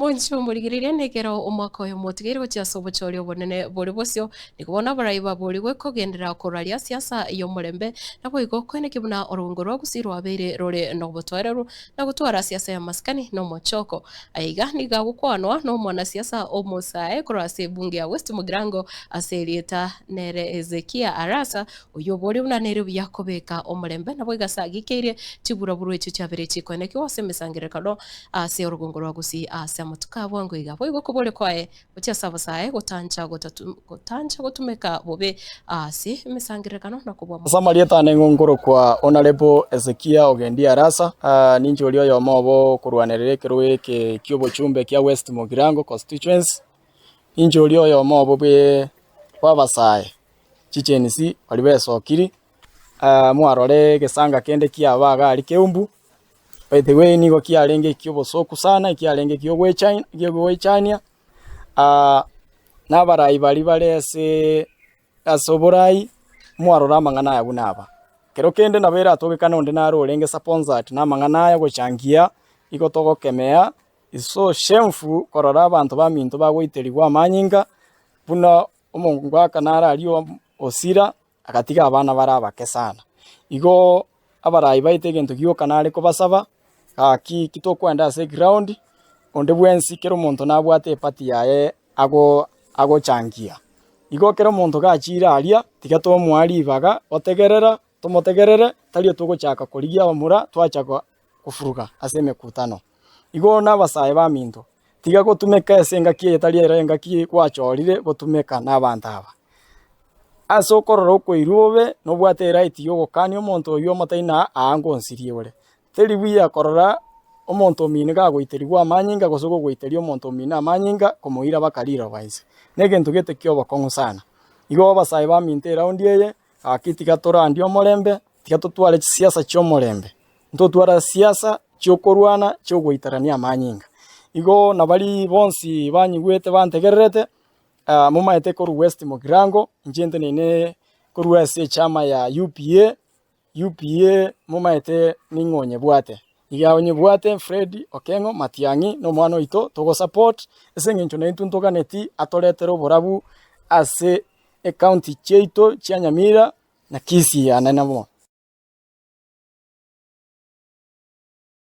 boncho murigiriria negero umwaka uyu mutigiri gucia sobochorio bonene buri bosio nikubona baraiba buri gwe kugendera kuraria siasa yo murembe nabo igo kwene kibuna orungo rwa gusirwa bere rore no botwareru na gutwara siasa ya maskani no mochoko aiga niga gukwanwa no mwana siasa omusae kurase bunge ya West Mugirango aserieta nere Ezekia Arasa uyo buri unanere byakobeka omurembe nabo igasagikirie tibura buru echo cyabere chikwene kiwase mesangerekano ase orugongo rwa gusi ase amutuka bwangu igabo igo kubole kwae utia sabasae gutanja gutumeka bobe ase mesangerekano na kubwa samarieta nengongoro kwa honorable Ezekia Ogendi Arasa ninji olio yo mobo kurwanerere kirwe ke kyobo chumbe kya West Mugirango constituency ninji olio yo mobo be babasae chichenisi bali besokiri mwarore gesanga kende kya baga ali keumbu by the way nigo kiarenge kyobo soku sana kiarenge kyobo China nabarai bali balese asoborai mwarora mangana ya bunaba kero kende nabera atogekana onde naro olenge sponsored na mangana ya gochangia iko togo kemea iso shameful korora abantu baminto bagwiterigwa amanyinga buna omungu akanara aliyo osira akatiga abana barabake sana igo abarai baitege gyo kanale ko basaba aki kitokwenda ase ground onde bwensi kero muntu nabwate party yae ago changia igo kero muntu gachira alia tiga to mwali baga otegerera tomotegerere tali tugochaka kurigia omura twachaka kufuruga ase mekutano igo nabasaye baminto tiga gotumeka esenga kie tali erenga kie kwachorire gotumeka nabantu aba aso kororo koirobe no bwate right yo gokani omonto yo mataina aango nsirie ore teli bia korora omonto mine ga goiterigwa amanyinga gosogo goiterio omonto mine amanyinga komoira bakarira baise negento gete kyo bakongo sana igo basaye baminte round yeye akitiga torandi omorembe tiga totware siasa cyo morembe ntotwara siasa cyo korwana cyo goitarania amanyinga igo nabali bonsi banyigwete bantegererete mumaete koru West Mugirango njente nene koru ase chama ya UPA mumaete ningonye bwate igaonye bwate Fred Okengo Matiangi no mwana ito togo support esengencho na intuntoka neti atoretero borabu ase county cheito Chianyamira na Kisii ananamo